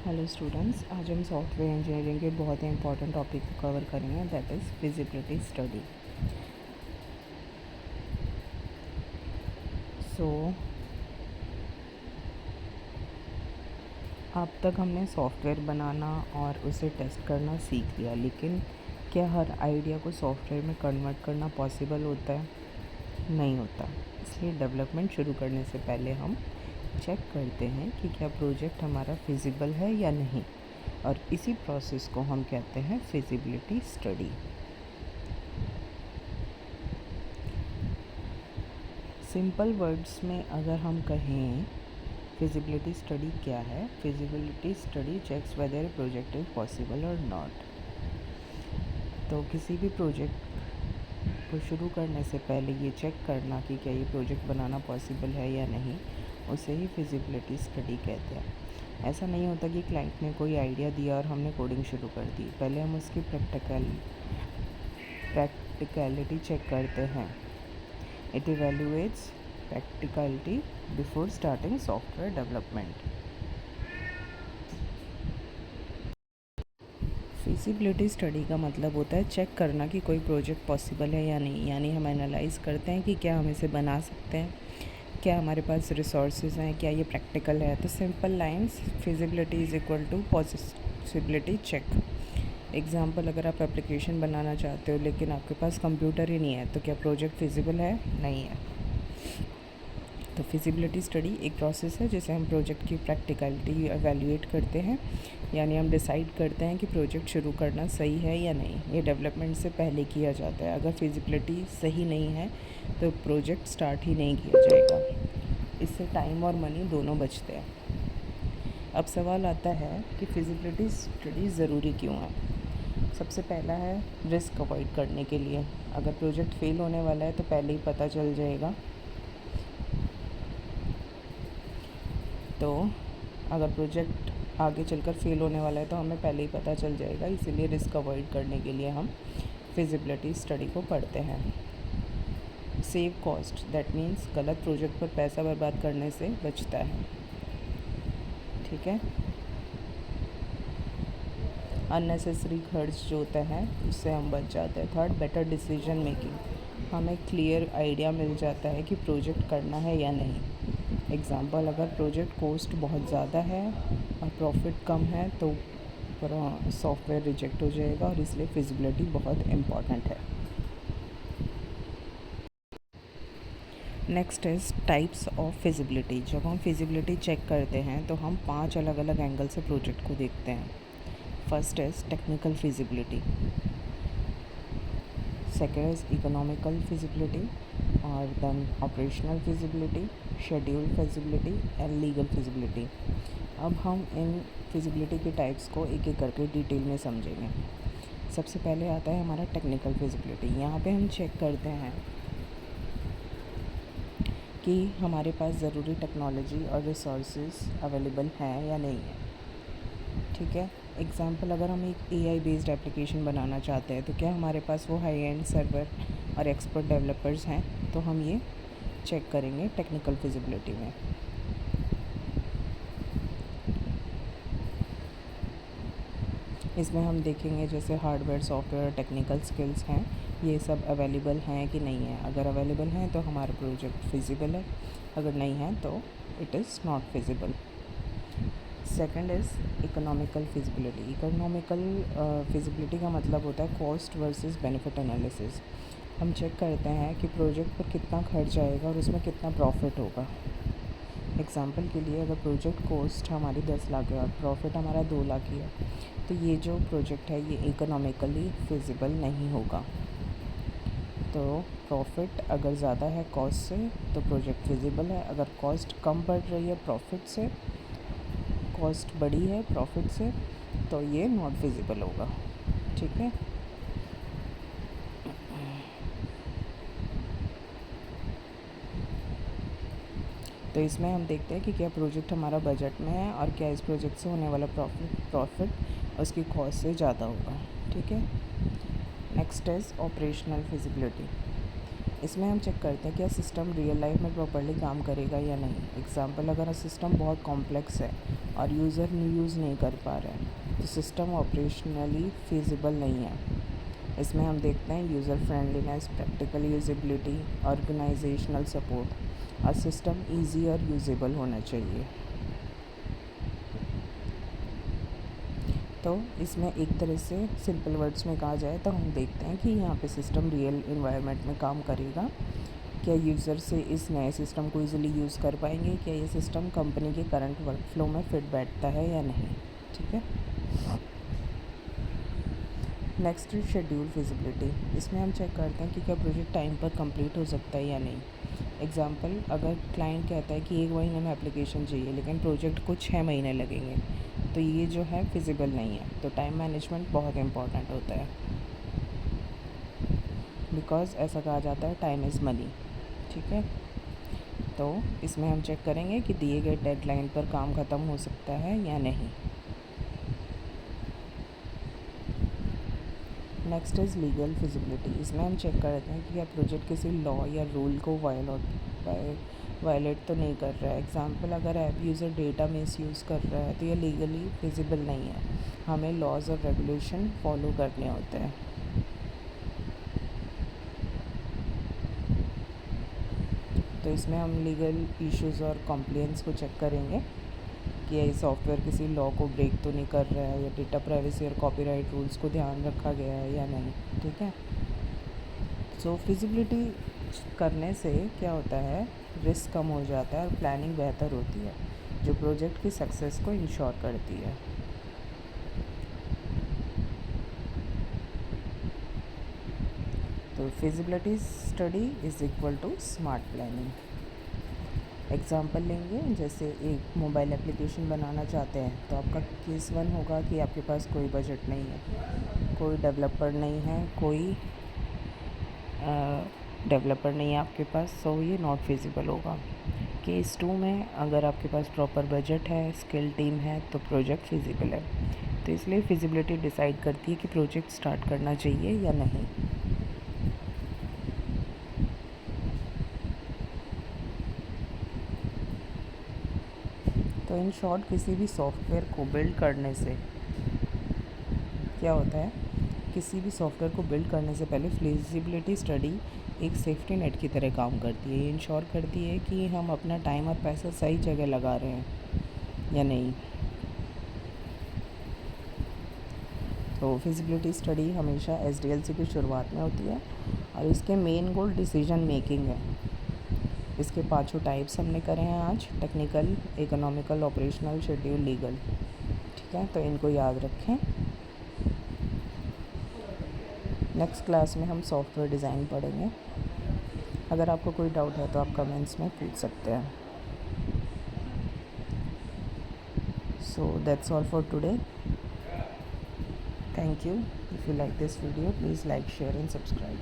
Hello students, आज हम software engineering के बहुत ही इंपॉर्टेंट टॉपिक को कवर करेंगे, दैट इज़ फिजिबिलिटी स्टडी। सो अब तक हमने सॉफ्टवेयर बनाना और उसे टेस्ट करना सीख लिया, लेकिन क्या हर आइडिया को सॉफ्टवेयर में कन्वर्ट करना पॉसिबल होता है? नहीं होता। इसलिए डेवलपमेंट शुरू करने से पहले हम चेक करते हैं कि क्या प्रोजेक्ट हमारा फिजिबल है या नहीं, और इसी प्रोसेस को हम कहते हैं फिजिबिलिटी स्टडी। सिंपल वर्ड्स में अगर हम कहें फिजिबिलिटी स्टडी क्या है, feasibility study checks whether project is possible और नॉट। तो किसी भी प्रोजेक्ट को शुरू करने से पहले ये चेक करना कि क्या ये प्रोजेक्ट बनाना पॉसिबल है या नहीं, उसे ही फिजिबिलिटी स्टडी कहते हैं। ऐसा नहीं होता कि क्लाइंट ने कोई आइडिया दिया और हमने कोडिंग शुरू कर दी। पहले हम उसकी प्रैक्टिकलिटी चेक करते हैं। It evaluates practicality before starting software development. Feasibility study का मतलब होता है चेक करना कि कोई प्रोजेक्ट पॉसिबल है या नहीं, यानी हम एनालाइज करते हैं कि क्या हम इसे बना सकते हैं, क्या हमारे पास रिसोर्सेज हैं, क्या ये प्रैक्टिकल है। तो simple lines, feasibility is equal to possibility check. Example, अगर आप एप्लीकेशन बनाना चाहते हो लेकिन आपके पास कंप्यूटर ही नहीं है, तो क्या प्रोजेक्ट फिजिबल है? नहीं है। तो फिजिबिलिटी स्टडी एक प्रोसेस है जिसे हम प्रोजेक्ट की प्रैक्टिकलिटी एवेल्यूएट करते हैं, यानी हम डिसाइड करते हैं कि प्रोजेक्ट शुरू करना सही है या नहीं। ये डेवलपमेंट से पहले किया जाता है। अगर फिजिबिलिटी सही नहीं है तो प्रोजेक्ट स्टार्ट ही नहीं किया जाएगा। इससे टाइम और मनी दोनों बचते हैं। अब सवाल आता है कि फिजिबिलिटी स्टडी ज़रूरी क्यों है। सबसे पहला है रिस्क अवॉइड करने के लिए। अगर प्रोजेक्ट फेल होने वाला है तो पहले ही पता चल जाएगा। तो अगर प्रोजेक्ट आगे चलकर फेल होने वाला है तो हमें पहले ही पता चल जाएगा, इसीलिए रिस्क अवॉइड करने के लिए हम फिजिबिलिटी स्टडी को पढ़ते हैं। सेव कॉस्ट, दैट मीन्स गलत प्रोजेक्ट पर पैसा बर्बाद करने से बचता है। ठीक है। अननेसेसरी खर्च जो होता है उससे हम बच जाते हैं। थर्ड, बेटर डिसीजन मेकिंग, हमें क्लियर आइडिया मिल जाता है कि प्रोजेक्ट करना है या नहीं। एग्ज़ाम्पल, अगर प्रोजेक्ट कॉस्ट बहुत ज़्यादा है और प्रॉफिट कम है तो सॉफ्टवेयर रिजेक्ट हो जाएगा, और इसलिए फिजिबिलिटी बहुत इम्पॉर्टेंट है। Next is types of feasibility. जब हम फिजिबिलिटी चेक करते हैं तो हम 5 अलग अलग एंगल से प्रोजेक्ट को देखते हैं। First is technical feasibility, second is economical feasibility, और then operational feasibility, schedule feasibility and legal feasibility. अब हम इन फिजिबिलिटी के टाइप्स को एक एक करके डिटेल में समझेंगे। सबसे पहले आता है हमारा टेक्निकल फिजिबिलिटी। यहाँ पे हम चेक करते हैं कि हमारे पास ज़रूरी टेक्नोलॉजी और रिसोर्सेज अवेलेबल हैं या नहीं है। ठीक है। एग्ज़ाम्पल, अगर हम एक AI बेस्ड एप्लीकेशन बनाना चाहते हैं तो क्या हमारे पास वो हाई एंड सर्वर और एक्सपर्ट डेवलपर्स हैं? तो हम ये चेक करेंगे टेक्निकल फिजिबिलिटी में। इसमें हम देखेंगे जैसे हार्डवेयर, सॉफ्टवेयर, टेक्निकल स्किल्स हैं, ये सब अवेलेबल हैं कि नहीं है। अगर अवेलेबल हैं तो हमारा प्रोजेक्ट फिजिबल है, अगर नहीं है तो it is not feasible. Second is economical feasibility. Economical feasibility का मतलब होता है कॉस्ट वर्सेस बेनिफिट एनालिसिस। हम चेक करते हैं कि प्रोजेक्ट पर कितना खर्च आएगा और उसमें कितना प्रॉफिट होगा। एग्ज़ाम्पल के लिए, अगर प्रोजेक्ट कॉस्ट हमारी 10 लाख है और प्रॉफिट हमारा 2 लाख ही है, तो ये जो प्रोजेक्ट है ये इकोनॉमिकली फिजिबल नहीं होगा। तो प्रॉफिट अगर ज़्यादा है कॉस्ट से तो प्रोजेक्ट फिजिबल है, अगर कॉस्ट कम पड़ रही है प्रॉफिट से, कॉस्ट बड़ी है प्रॉफिट से, तो ये नॉट फिजिबल होगा। ठीक है। तो इसमें हम देखते हैं कि क्या प्रोजेक्ट हमारा बजट में है और क्या इस प्रोजेक्ट से होने वाला प्रॉफिट उसकी कॉस्ट से ज़्यादा होगा। ठीक है। Next is operational feasibility. इसमें हम चेक करते हैं क्या सिस्टम रियल लाइफ में प्रॉपर्ली काम करेगा या नहीं। एग्जांपल, अगर सिस्टम बहुत कॉम्प्लेक्स है और यूज़र यूज़ नहीं कर पा रहे हैं तो सिस्टम ऑपरेशनली फिजिबल नहीं है। इसमें हम देखते हैं user friendliness, practical usability, organizational support और सिस्टम ईजी और यूजेबल होना चाहिए। तो इसमें एक तरह से सिंपल वर्ड्स में कहा जाए तो हम देखते हैं कि यहाँ पे सिस्टम रियल इन्वायरमेंट में काम करेगा, क्या यूज़र से इस नए सिस्टम को इजीली यूज़ कर पाएंगे, क्या ये सिस्टम कंपनी के करंट वर्क फ्लो में फिट बैठता है या नहीं। ठीक है। Next is schedule feasibility. इसमें हम चेक करते हैं कि क्या प्रोजेक्ट टाइम पर कंप्लीट हो सकता है या नहीं। एग्जाम्पल, अगर क्लाइंट कहता है कि 1 महीने में एप्लीकेशन चाहिए लेकिन प्रोजेक्ट को 6 महीने लगेंगे तो ये जो है फिजिबल नहीं है। तो टाइम मैनेजमेंट बहुत इम्पॉर्टेंट होता है, बिकॉज ऐसा कहा जाता है टाइम इज़ मनी। ठीक है। तो इसमें हम चेक करेंगे कि दिए गए डेडलाइन पर काम ख़त्म हो सकता है या नहीं। Next is legal feasibility. इसमें हम चेक करते हैं कि क्या प्रोजेक्ट किसी लॉ या रूल को वायलेट तो नहीं कर रहा है। एग्जाम्पल, अगर ऐप यूज़र डेटा मिसयूज़ कर रहा है तो ये लीगली फिजिबल नहीं है। हमें लॉज और रेगुलेशन फॉलो करने होते हैं। तो इसमें हम लीगल इश्यूज़ और कॉम्प्लियंस को चेक करेंगे कि ये सॉफ्टवेयर किसी लॉ को ब्रेक तो नहीं कर रहा है या डेटा प्राइवेसी और कॉपीराइट रूल्स को ध्यान रखा गया है या नहीं। ठीक है। सो फिजिबिलिटी करने से क्या होता है, रिस्क कम हो जाता है और प्लानिंग बेहतर होती है जो प्रोजेक्ट की सक्सेस को इंश्योर करती है। तो feasibility study is equal to smart planning. Example लेंगे, जैसे एक मोबाइल एप्लीकेशन बनाना चाहते हैं तो आपका केस 1 होगा कि आपके पास कोई बजट नहीं है, कोई डेवलपर नहीं है, आपके पास, सो ये नॉट फिजिबल होगा। केस 2 में अगर आपके पास प्रॉपर बजट है, स्किल टीम है तो प्रोजेक्ट फिजिबल है। तो इसलिए फिजिबिलिटी डिसाइड करती है कि प्रोजेक्ट स्टार्ट करना चाहिए या नहीं। तो इन शॉर्ट, किसी भी सॉफ्टवेयर को बिल्ड करने से क्या होता है, किसी भी सॉफ्टवेयर को बिल्ड करने से पहले फिजिबिलिटी स्टडी एक सेफ्टी नेट की तरह काम करती है। ये इंश्योर करती है कि हम अपना टाइम और पैसा सही जगह लगा रहे हैं या नहीं। तो फिजिबिलिटी स्टडी हमेशा SDLC की शुरुआत में होती है और इसके मेन गोल डिसीजन मेकिंग है। इसके 5 टाइप्स हमने करे हैं आज: technical, economical, operational, schedule, legal. ठीक है। तो इनको याद रखें। नेक्स्ट क्लास में हम सॉफ्टवेयर डिज़ाइन पढ़ेंगे। अगर आपको कोई डाउट है तो आप कमेंट्स में पूछ सकते हैं। So that's all for today. Thank you. If you like this video, please like, share and subscribe.